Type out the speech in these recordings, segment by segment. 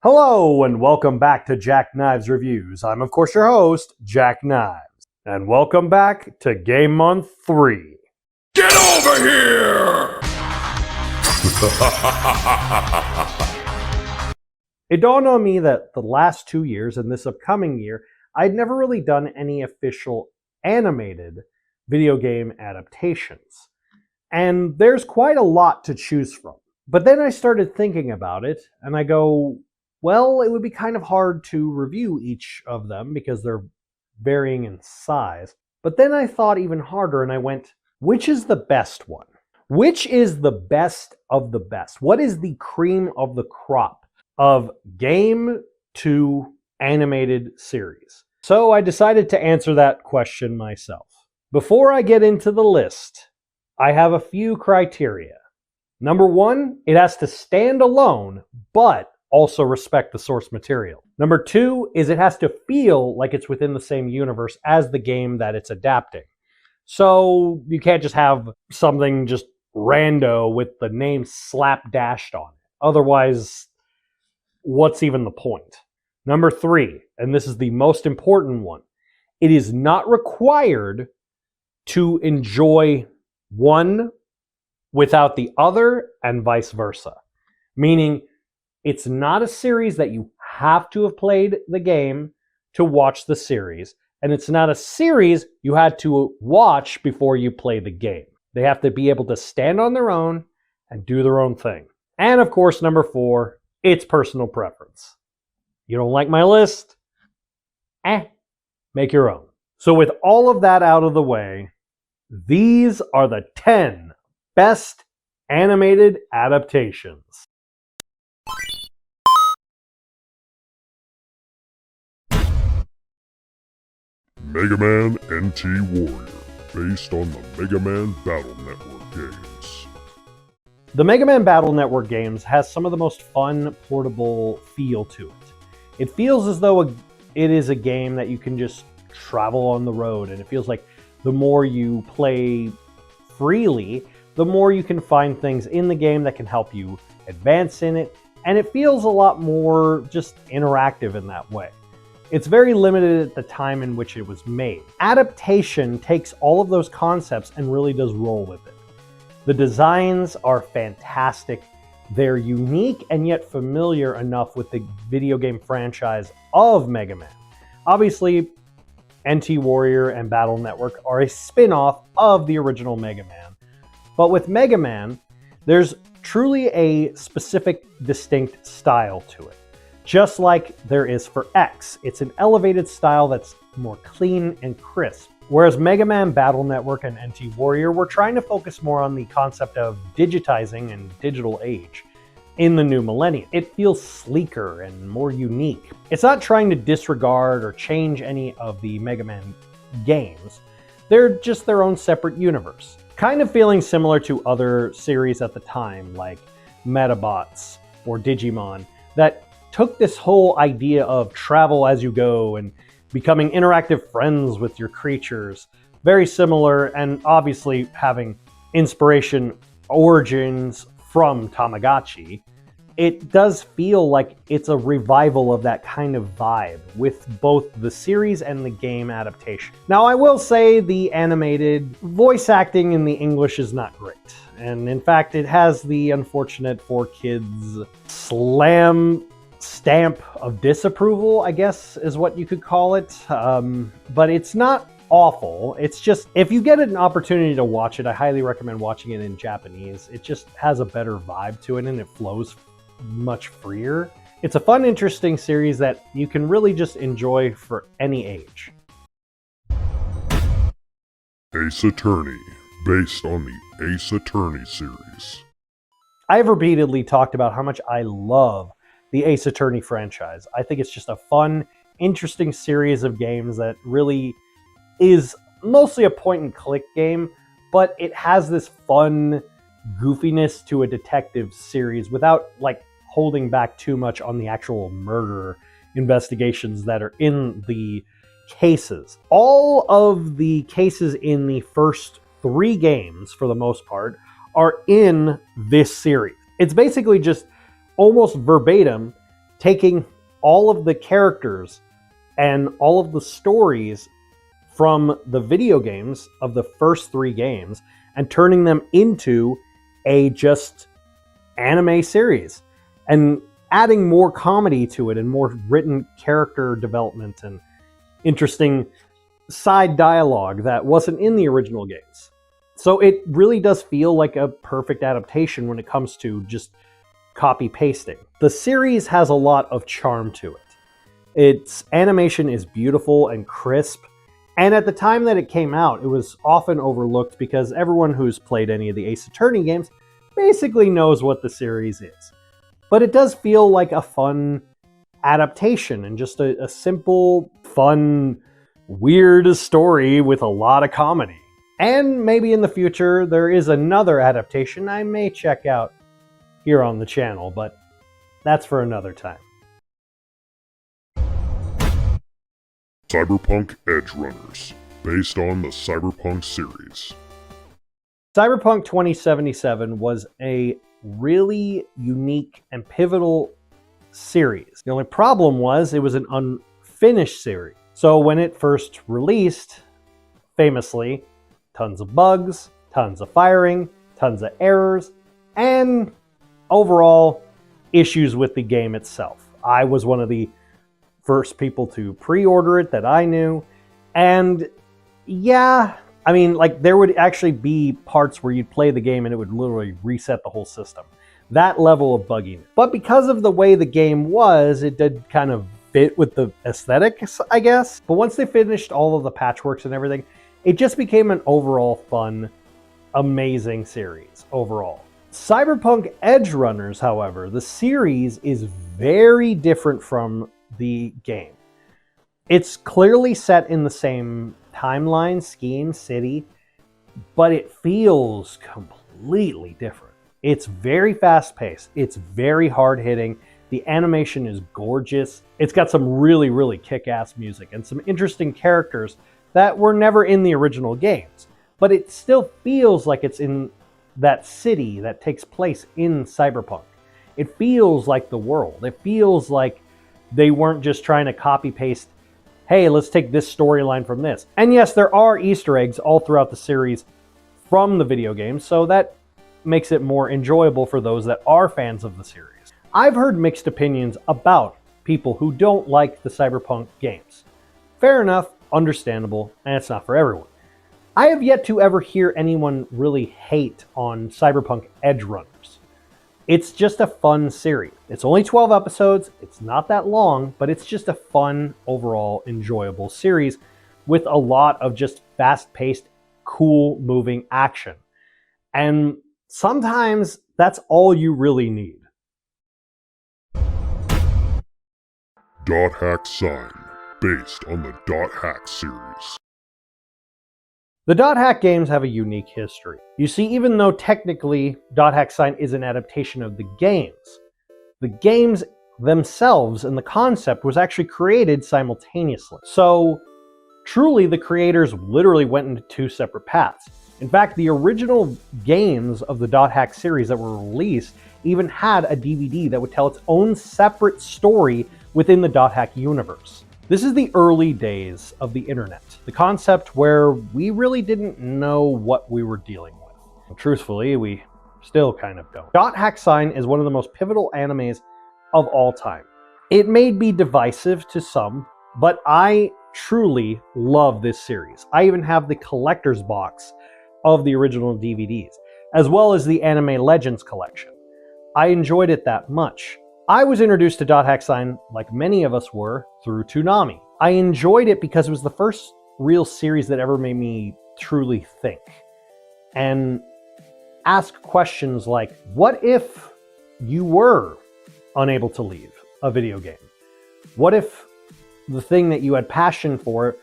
Hello and welcome back to Jack Knives Reviews. I'm of course your host, Jack Knives. And welcome back to Game Month 3. Get over here! It dawned on me that the last 2 years and this upcoming year, I'd never really done any official animated video game adaptations. And there's quite a lot to choose from. But then I started thinking about it, and I go, well, it would be kind of hard to review each of them because they're varying in size. But then I thought even harder and I went, which is the best one? Which is the best of the best? What is the cream of the crop of game to animated series? So I decided to answer that question myself. Before I get into the list, I have a few criteria. Number one, it has to stand alone, but also respect the source material. Number two is it has to feel like it's within the same universe as the game that it's adapting. So you can't just have something just rando with the name slapdashed on it. Otherwise, what's even the point? Number three, and this is the most important one, it is not required to enjoy one without the other and vice versa. Meaning, it's not a series that you have to have played the game to watch the series. And it's not a series you had to watch before you play the game. They have to be able to stand on their own and do their own thing. And of course, number four, it's personal preference. You don't like my list? Make your own. So with all of that out of the way, these are the 10 best animated adaptations. Mega Man NT Warrior, based on the Mega Man Battle Network games. The Mega Man Battle Network games has some of the most fun, portable feel to it. It feels as though it is a game that you can just travel on the road, and it feels like the more you play freely, the more you can find things in the game that can help you advance in it, and it feels a lot more just interactive in that way. It's very limited at the time in which it was made. Adaptation takes all of those concepts and really does roll with it. The designs are fantastic. They're unique and yet familiar enough with the video game franchise of Mega Man. Obviously, NT Warrior and Battle Network are a spin-off of the original Mega Man. But with Mega Man, there's truly a specific, distinct style to it. Just like there is for X. It's an elevated style that's more clean and crisp. Whereas Mega Man Battle Network and NT Warrior were trying to focus more on the concept of digitizing and digital age in the new millennium. It feels sleeker and more unique. It's not trying to disregard or change any of the Mega Man games. They're just their own separate universe. Kind of feeling similar to other series at the time, like Metabots or Digimon, that took this whole idea of travel as you go and becoming interactive friends with your creatures. Very similar, and obviously having inspiration origins from Tamagotchi. It does feel like it's a revival of that kind of vibe with both the series and the game adaptation. Now, I will say the animated voice acting in the English is not great. And in fact, it has the unfortunate 4Kids stamp of disapproval, I guess is what you could call it. But it's not awful. It's just, if you get an opportunity to watch it, I highly recommend watching it in Japanese. It just has a better vibe to it and it flows much freer. It's a fun, interesting series that you can really just enjoy for any age. Ace Attorney, based on the Ace Attorney series. I've repeatedly talked about how much I love the Ace Attorney franchise. I think it's just a fun, interesting series of games that really is mostly a point-and-click game, but it has this fun goofiness to a detective series without holding back too much on the actual murder investigations that are in the cases. All of the cases in the first 3 games, for the most part, are in this series. It's basically just almost verbatim taking all of the characters and all of the stories from the video games of the first 3 games and turning them into a just anime series and adding more comedy to it and more written character development and interesting side dialogue that wasn't in the original games. So it really does feel like a perfect adaptation when it comes to just copy pasting. The series has a lot of charm to it. Its animation is beautiful and crisp, and at the time that it came out, it was often overlooked because everyone who's played any of the Ace Attorney games basically knows what the series is. But it does feel like a fun adaptation and just a simple, fun, weird story with a lot of comedy. And maybe in the future there is another adaptation I may check out here on the channel, but that's for another time. Cyberpunk Edgerunners, based on the Cyberpunk series. Cyberpunk 2077 was a really unique and pivotal series. The only problem was it was an unfinished series. So when it first released, famously, tons of bugs, tons of firing, tons of errors, and overall issues with the game itself. I was one of the first people to pre-order it that I knew, and yeah, I mean, like, there would actually be parts where you'd play the game and it would literally reset the whole system. That level of bugginess. But because of the way the game was, it did kind of fit with the aesthetics, I guess. But once they finished all of the patchworks and everything, it just became an overall fun, amazing series overall. Cyberpunk Edgerunners, however, the series is very different from the game. It's clearly set in the same timeline, scheme, city, but it feels completely different. It's very fast-paced. It's very hard-hitting. The animation is gorgeous. It's got some really, really kick-ass music and some interesting characters that were never in the original games. But it still feels like it's in that city that takes place in Cyberpunk. It feels like the world. It feels like they weren't just trying to copy-paste, hey, let's take this storyline from this. And yes, there are Easter eggs all throughout the series from the video game, so that makes it more enjoyable for those that are fans of the series. I've heard mixed opinions about people who don't like the Cyberpunk games. Fair enough, understandable, and it's not for everyone. I have yet to ever hear anyone really hate on Cyberpunk Edgerunners. It's just a fun series. It's only 12 episodes, it's not that long, but it's just a fun, overall enjoyable series with a lot of just fast-paced, cool, moving action. And sometimes that's all you really need. Dot Hack Sign, based on the Dot Hack series. The Dot Hack games have a unique history. You see, even though technically Dot Hack Sign is an adaptation of the games themselves and the concept was actually created simultaneously. So truly the creators literally went into 2 separate paths. In fact, the original games of the Dot Hack series that were released even had a DVD that would tell its own separate story within the Dot Hack universe. This is the early days of the internet, the concept where we really didn't know what we were dealing with. And truthfully, we still kind of don't. Dot Hack Sign is one of the most pivotal animes of all time. It may be divisive to some, but I truly love this series. I even have the collector's box of the original DVDs, as well as the Anime Legends collection. I enjoyed it that much. I was introduced to Dot Hack Sign, like many of us were, through Toonami. I enjoyed it because it was the first real series that ever made me truly think and ask questions like, what if you were unable to leave a video game? What if the thing that you had passion for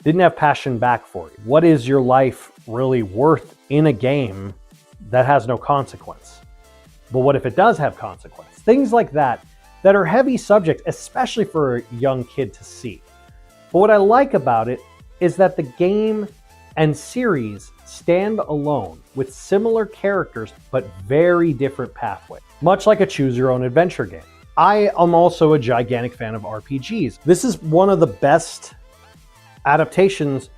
didn't have passion back for you? What is your life really worth in a game that has no consequence? But what if it does have consequence? Things like that are heavy subjects, especially for a young kid to see. But what I like about it is that the game and series stand alone with similar characters but very different pathways, much like a choose-your-own-adventure game. I am also a gigantic fan of RPGs. This is one of the best adaptations,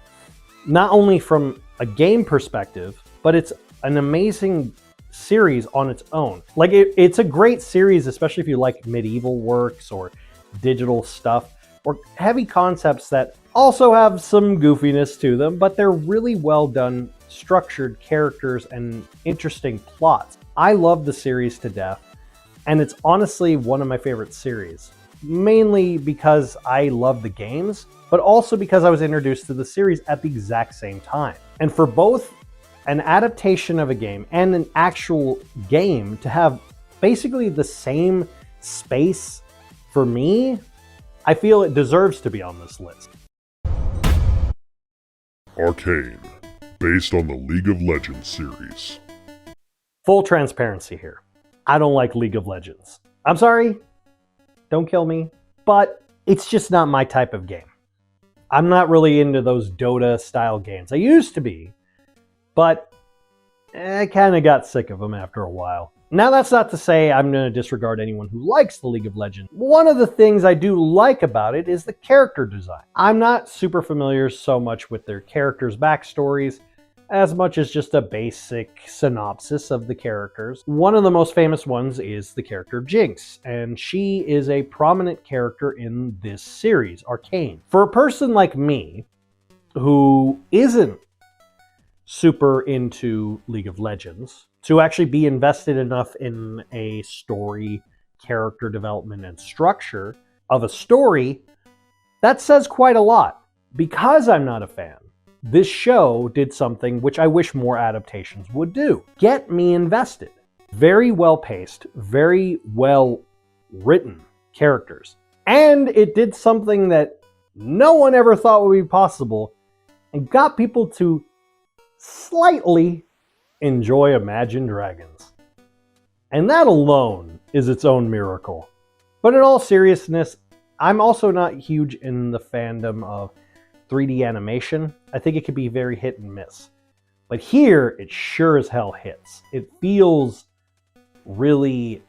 not only from a game perspective, but it's an amazing series on its own. Like it's a great series, especially if you like medieval works or digital stuff or heavy concepts that also have some goofiness to them, but they're really well done, structured characters and interesting plots. I love the series to death, and it's honestly one of my favorite series, mainly because I love the games, but also because I was introduced to the series at the exact same time. And for both an adaptation of a game and an actual game to have basically the same space, for me, I feel it deserves to be on this list. Arcane, based on the League of Legends series. Full transparency here. I don't like League of Legends. I'm sorry, don't kill me, but it's just not my type of game. I'm not really into those Dota style games. I used to be, but I kind of got sick of them after a while. Now that's not to say I'm going to disregard anyone who likes the League of Legends. One of the things I do like about it is the character design. I'm not super familiar so much with their characters' backstories, as much as just a basic synopsis of the characters. One of the most famous ones is the character Jinx, and she is a prominent character in this series, Arcane. For a person like me, who isn't super into League of Legends, to actually be invested enough in a story, character development, and structure of a story, that says quite a lot. Because I'm not a fan, this show did something which I wish more adaptations would do. Get me invested. Very well paced, very well written characters. And it did something that no one ever thought would be possible and got people to slightly enjoy Imagine Dragons. And that alone is its own miracle. But in all seriousness, I'm also not huge in the fandom of 3D animation. I think it can be very hit and miss. But here, it sure as hell hits. It feels really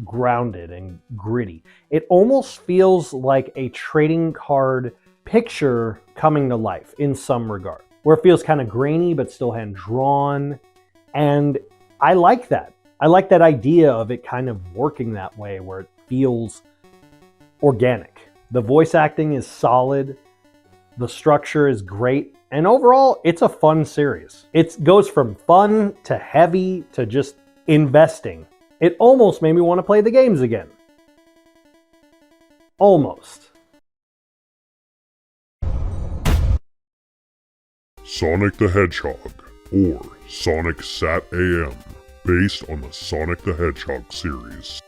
grounded and gritty. It almost feels like a trading card picture coming to life in some regard, where it feels kind of grainy but still hand-drawn. And I like that. I like that idea of it kind of working that way, where it feels organic. The voice acting is solid. The structure is great, and overall, it's a fun series. It goes from fun to heavy to just investing. It almost made me want to play the games again. Almost. Sonic the Hedgehog, or Sonic Sat AM, based on the Sonic the Hedgehog series.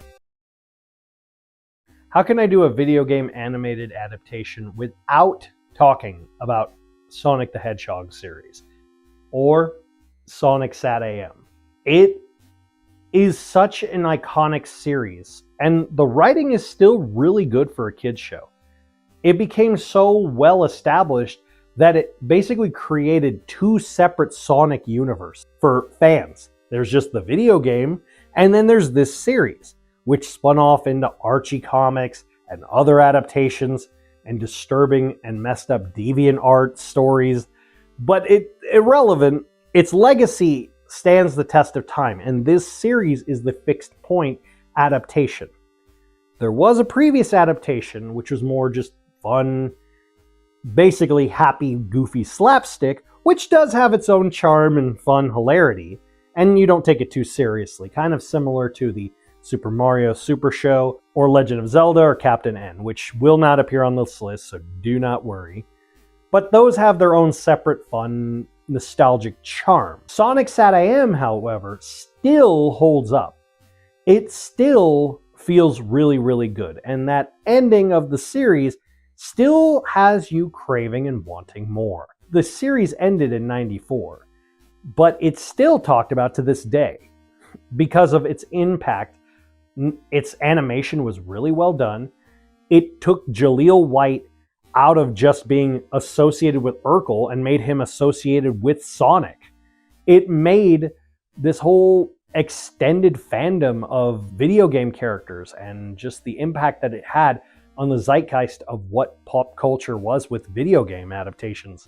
How can I do a video game animated adaptation without talking about Sonic the Hedgehog series or Sonic Sat AM? It is such an iconic series, and the writing is still really good for a kids show. It became so well established that it basically created two separate Sonic universes for fans. There's just the video game, and then there's this series, which spun off into Archie comics and other adaptations and disturbing and messed up deviant art stories. But irrelevant, its legacy stands the test of time, and this series is the fixed point adaptation. There was a previous adaptation, which was more just fun, basically happy, goofy slapstick, which does have its own charm and fun hilarity, and you don't take it too seriously, kind of similar to the Super Mario Super Show, or Legend of Zelda, or Captain N, which will not appear on this list, so do not worry. But those have their own separate fun, nostalgic charm. Sonic Sat AM, however, still holds up. It still feels really, really good, and that ending of the series still has you craving and wanting more. The series ended in '94, but it's still talked about to this day because of its impact. Its animation was really well done. It took Jaleel White out of just being associated with Urkel and made him associated with Sonic. It made this whole extended fandom of video game characters and just the impact that it had on the zeitgeist of what pop culture was with video game adaptations.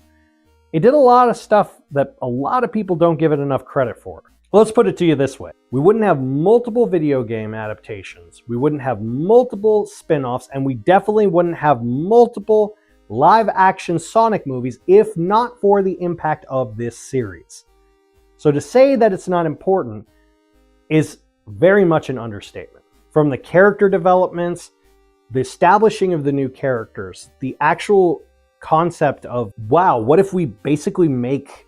It did a lot of stuff that a lot of people don't give it enough credit for. Let's put it to you this way. We wouldn't have multiple video game adaptations, we wouldn't have multiple spin-offs, and we definitely wouldn't have multiple live-action Sonic movies if not for the impact of this series. So to say that it's not important is very much an understatement. From the character developments, the establishing of the new characters, the actual concept of, wow, what if we basically make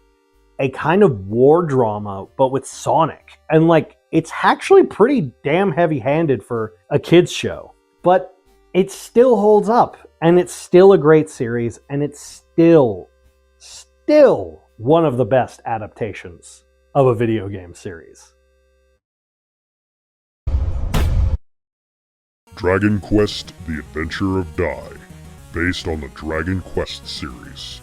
a kind of war drama, but with Sonic? And like, it's actually pretty damn heavy-handed for a kid's show. But it still holds up, and it's still a great series, and it's still one of the best adaptations of a video game series. Dragon Quest: The Adventure of Dai, based on the Dragon Quest series.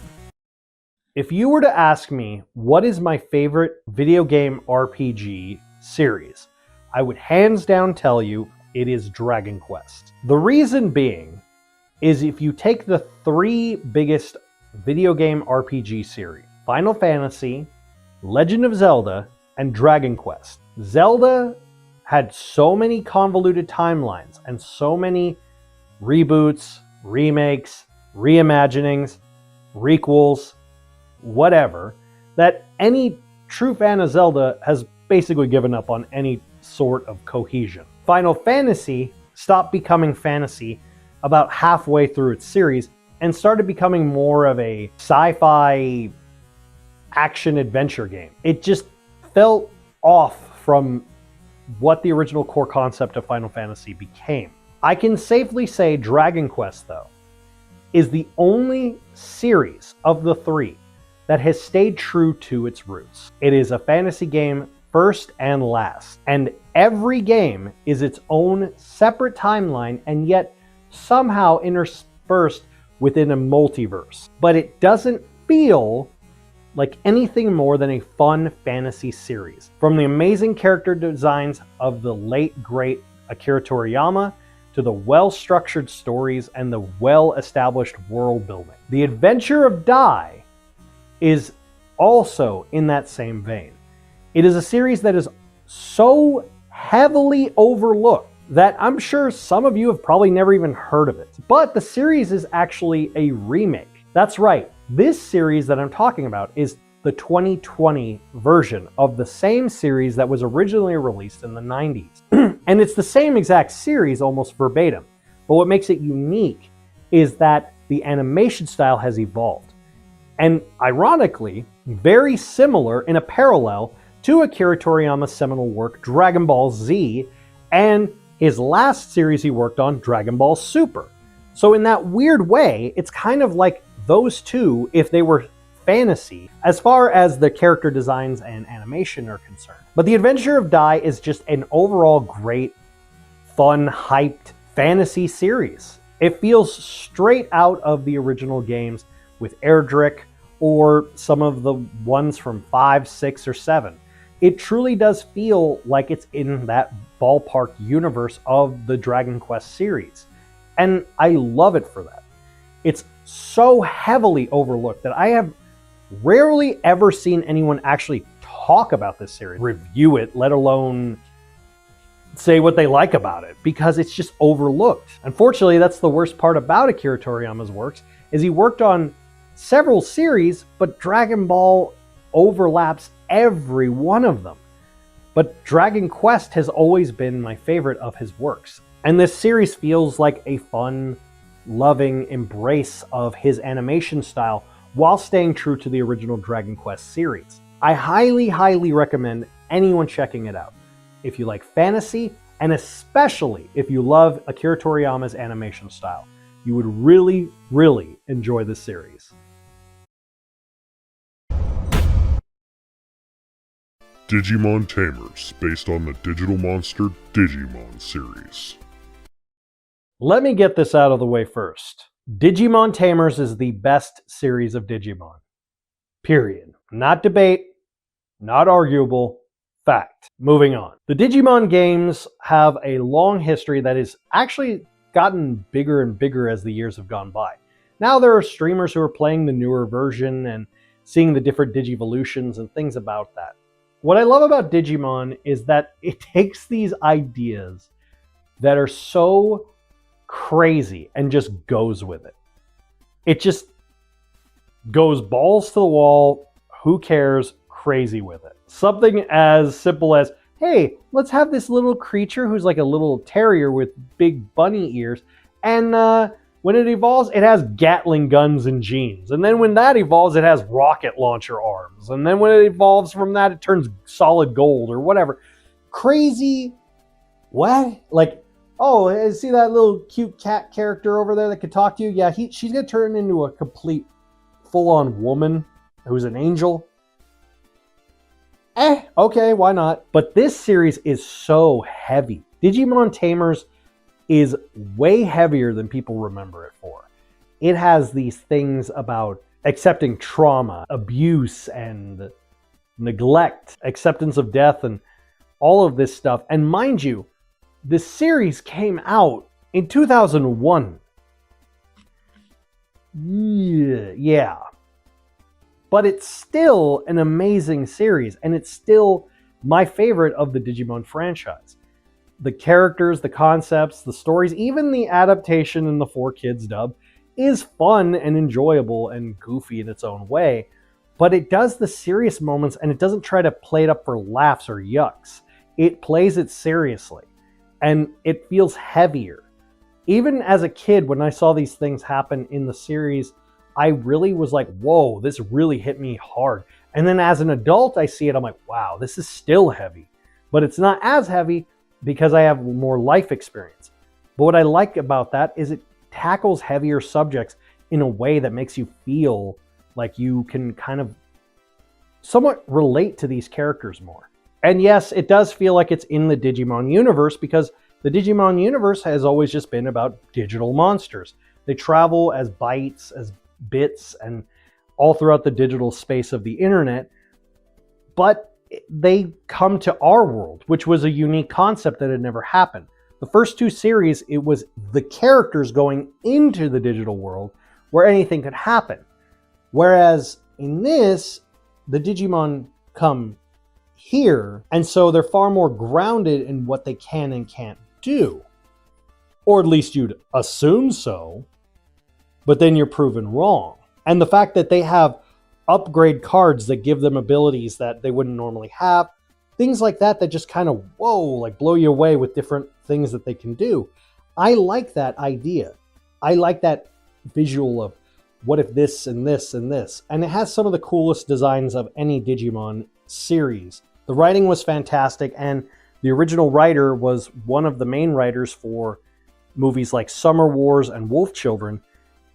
If you were to ask me what is my favorite video game RPG series, I would hands down tell you it is Dragon Quest. The reason being is if you take the three biggest video game RPG series, Final Fantasy, Legend of Zelda, and Dragon Quest. Zelda had so many convoluted timelines and so many reboots, remakes, reimaginings, requels, whatever, that any true fan of Zelda has basically given up on any sort of cohesion. Final Fantasy stopped becoming fantasy about halfway through its series and started becoming more of a sci-fi action-adventure game. It just felt off from what the original core concept of Final Fantasy became. I can safely say Dragon Quest, though, is the only series of the three that has stayed true to its roots. It is a fantasy game first and last, and every game is its own separate timeline and yet somehow interspersed within a multiverse. But it doesn't feel like anything more than a fun fantasy series. From the amazing character designs of the late great Akira Toriyama to the well-structured stories and the well-established world building. The Adventure of Dai is also in that same vein. It is a series that is so heavily overlooked that I'm sure some of you have probably never even heard of it. But the series is actually a remake. That's right, this series that I'm talking about is the 2020 version of the same series that was originally released in the 90s. And it's the same exact series almost verbatim. But what makes it unique is that the animation style has evolved. And ironically, very similar in a parallel to Akira Toriyama's seminal work Dragon Ball Z and his last series he worked on, Dragon Ball Super. So in that weird way, it's kind of like those two if they were fantasy as far as the character designs and animation are concerned. But The Adventure of Dai is just an overall great, fun, hyped fantasy series. It feels straight out of the original games with Erdrick or some of the ones from 5, 6, or 7. It truly does feel like it's in that ballpark universe of the Dragon Quest series. And I love it for that. It's so heavily overlooked that I have rarely ever seen anyone actually talk about this series, review it, let alone say what they like about it, because it's just overlooked. Unfortunately, that's the worst part about Akira Toriyama's works, is he worked on several series, but Dragon Ball overlaps every one of them. But Dragon Quest has always been my favorite of his works. And this series feels like a fun, loving embrace of his animation style while staying true to the original Dragon Quest series. I highly, highly recommend anyone checking it out. If you like fantasy, and especially if you love Akira Toriyama's animation style, you would really, really enjoy this series. Digimon Tamers, based on the Digital Monster Digimon series. Let me get this out of the way first. Digimon Tamers is the best series of Digimon. Period. Not debate, not arguable, Fact. Moving on. The Digimon games have a long history that has actually gotten bigger and bigger as the years have gone by. Now there are streamers who are playing the newer version and seeing the different Digivolutions and things about that. What I love about Digimon is that it takes these ideas that are so crazy and just goes with it. It just goes balls to the wall, who cares, crazy with it. Something as simple as, hey, let's have this little creature who's like a little terrier with big bunny ears, and when it evolves, it has Gatling guns and jeans. And then when that evolves, it has rocket launcher arms. And then when it evolves from that, it turns solid gold or whatever. Crazy. What? Like, oh, see that little cute cat character over there that could talk to you? Yeah, she's going to turn into a complete full-on woman who's an angel. Okay, why not? But this series is so heavy. Digimon Tamers is way heavier than people remember it for. It has these things about accepting trauma, abuse, and neglect, acceptance of death, and all of this stuff. And mind you, this series came out in 2001. Yeah. But it's still an amazing series, and it's still my favorite of the Digimon franchise. The characters, the concepts, the stories, even the adaptation in the 4Kids dub is fun and enjoyable and goofy in its own way, but it does the serious moments and it doesn't try to play it up for laughs or yucks. It plays it seriously, and it feels heavier. Even as a kid, when I saw these things happen in the series, I really was like, whoa, this really hit me hard. And then as an adult, I see it, I'm like, wow, this is still heavy. But it's not as heavy because I have more life experience. But what I like about that is it tackles heavier subjects in a way that makes you feel like you can kind of somewhat relate to these characters more. And yes, it does feel like it's in the Digimon universe because the Digimon universe has always just been about digital monsters. They travel as bytes, as bits, and all throughout the digital space of the internet. But they come to our world, which was a unique concept that had never happened. The first two series, it was the characters going into the digital world where anything could happen. Whereas in this, the Digimon come here, and so they're far more grounded in what they can and can't do. Or at least you'd assume so, but then you're proven wrong. And the fact that they have upgrade cards that give them abilities that they wouldn't normally have, things like that that just kind of, whoa, like blow you away with different things that they can do. I like that idea. I like that visual of what if this and this and this. And it has some of the coolest designs of any Digimon series. The writing was fantastic, and the original writer was one of the main writers for movies like Summer Wars and Wolf Children,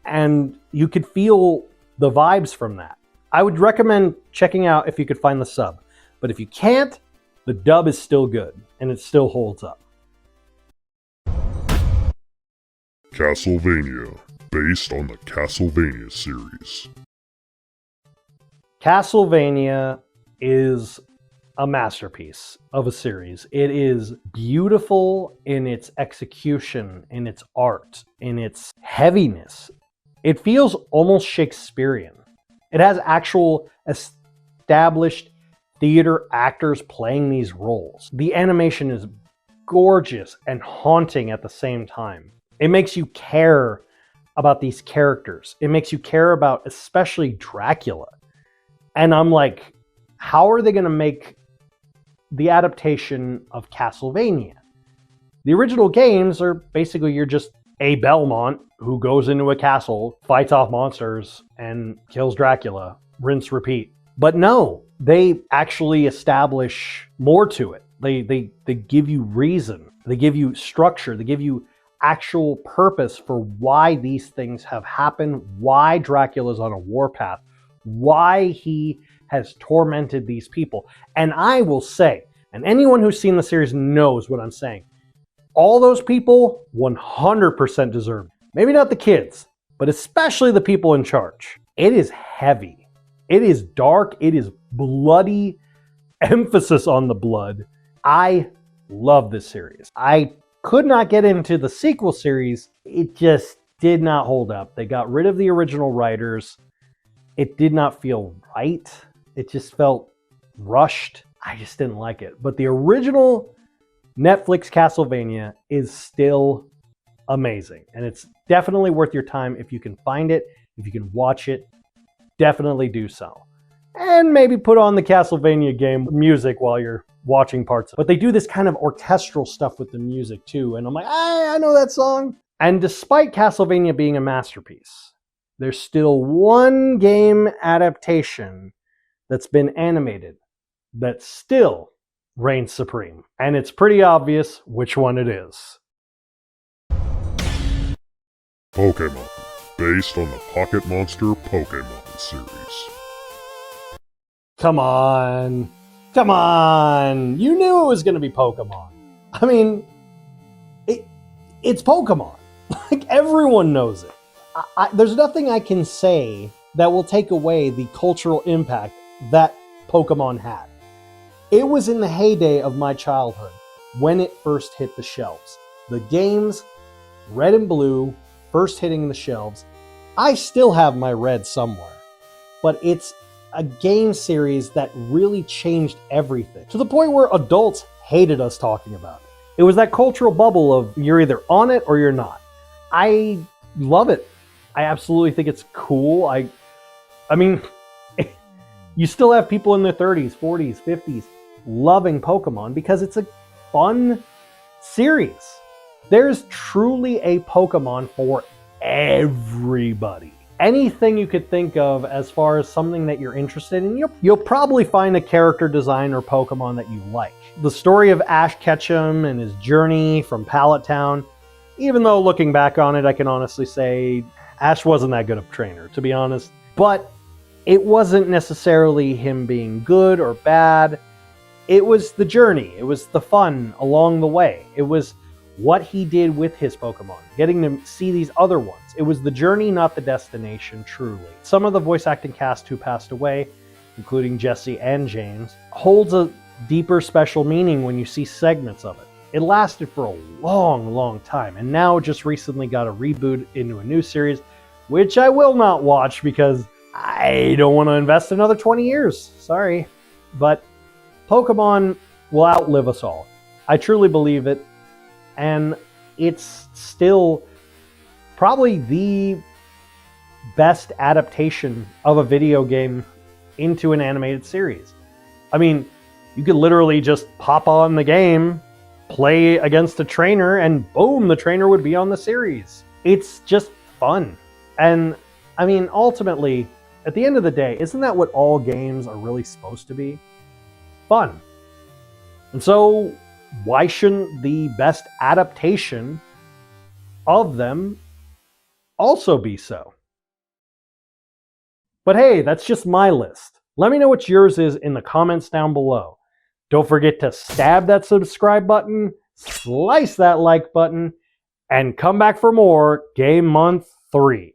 and you could feel the vibes from that. I would recommend checking out if you could find the sub. But if you can't, the dub is still good, and it still holds up. Castlevania, based on the Castlevania series. Castlevania is a masterpiece of a series. It is beautiful in its execution, in its art, in its heaviness. It feels almost Shakespearean. It has actual established theater actors playing these roles. The animation is gorgeous and haunting at the same time. It makes you care about these characters. It makes you care about especially Dracula. And I'm like, how are they going to make the adaptation of Castlevania? The original games are basically you're just a Belmont who goes into a castle, fights off monsters, and kills Dracula. Rinse, repeat. But no, they actually establish more to it. They give you reason. They give you structure. They give you actual purpose for why these things have happened, why Dracula's on a warpath, why he has tormented these people. And I will say, and anyone who's seen the series knows what I'm saying, all those people 100% deserve it. Maybe not the kids, but especially the people in charge. It is heavy. It is dark. It is bloody. emphasis on the blood. I love this series. I could not get into the sequel series. It just did not hold up. They got rid of the original writers. It did not feel right. It just felt rushed. I just didn't like it. But the original Netflix Castlevania is still amazing. And it's definitely worth your time if you can find it, if you can watch it. Definitely do so. And maybe put on the Castlevania game music while you're watching parts of it. But they do this kind of orchestral stuff with the music too. And I'm like, I know that song. And despite Castlevania being a masterpiece, there's still one game adaptation that's been animated that still reigns supreme. And it's pretty obvious which one it is. Pokemon, based on the Pocket Monster Pokemon series. Come on. Come on. You knew it was going to be Pokemon. I mean, it's Pokemon. Like, everyone knows it. There's nothing I can say that will take away the cultural impact that Pokemon had. It was in the heyday of my childhood when it first hit the shelves. The games, Red and Blue, first hitting the shelves. I still have my Red somewhere, but it's a game series that really changed everything to the point where adults hated us talking about it. It was that cultural bubble of you're either on it or you're not. I love it. I absolutely think it's cool. I mean, you still have people in their 30s, 40s, 50s loving Pokemon because it's a fun series. There's truly a Pokemon for everybody. Anything you could think of as far as something that you're interested in, you'll probably find a character design or Pokemon that you like. The story of Ash Ketchum and his journey from Pallet Town, even though looking back on it, I can honestly say Ash wasn't that good of a trainer, to be honest. But it wasn't necessarily him being good or bad. It was the journey. It was the fun along the way. It was what he did with his Pokemon, getting to see these other ones. It was the journey, not the destination, truly. Some of the voice acting cast who passed away, including Jesse and James, holds a deeper special meaning when you see segments of it. It lasted for a long, long time, and now just recently got a reboot into a new series, which I will not watch because I don't want to invest another 20 years. Sorry. But Pokemon will outlive us all. I truly believe it. And it's still probably the best adaptation of a video game into an animated series. I mean, you could literally just pop on the game, play against a trainer, and boom, the trainer would be on the series. It's just fun. And I mean, ultimately, at the end of the day, isn't that what all games are really supposed to be? Fun. And so, why shouldn't the best adaptation of them also be so? But hey, that's just my list. Let me know what yours is in the comments down below. Don't forget to stab that subscribe button, slice that like button, and come back for more Game Month 3.